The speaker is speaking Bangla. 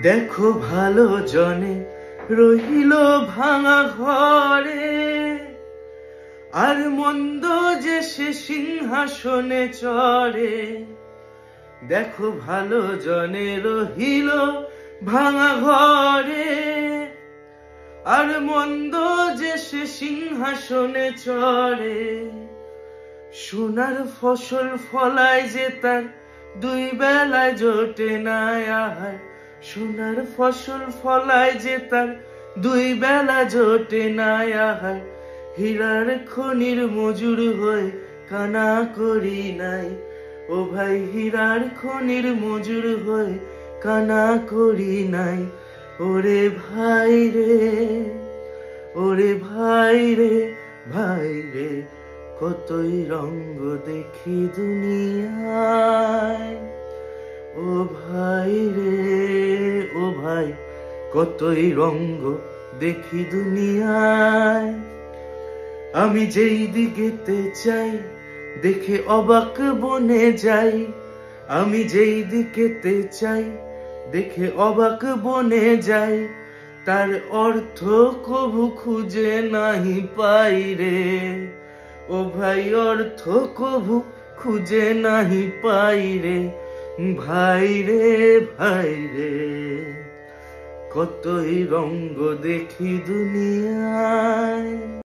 দেখো ভালো জনে রহিল ভাঙা ঘরে, আর মন্দ যে সে সিংহাসনে চড়ে। দেখো ভালো জনে রহিল ভাঙা ঘরে, আর মন্দ যে সে সিংহাসনে চড়ে। সোনার ফসল ফলায় যে তার দুই বেলায় জোটে না আহার, সোনার ফসল ফলায় যে তার দুই বেলা জোটে না আহার। হীরার খনির মজুর হয়ে কানা করি নাই, ও ভাই হীরার খনির মজুর হয়ে কানা করি নাই। ওরে ভাই রে, ওরে ভাই রে, ভাই রে, কতই রঙ্গ দেখি দুনিয়ায়। ও ভাই রে, ও ভাই, কতই রঙ্গ দেখি দুনিয়ায়। আমি যেই দিকেতে চাই দেখে অবাক বনে যাই, আমি যেই দিকেতে চাই দেখে অবাক বনে যাই। তার অর্থ কবু খুঁজে নাহি পাই রে, ও ভাই অর্থ কবু খুঁজে নাহি পাই রে। ভাই রে, ভাই রে, কতই রঙ্গ দেখি দুনিয়ায়।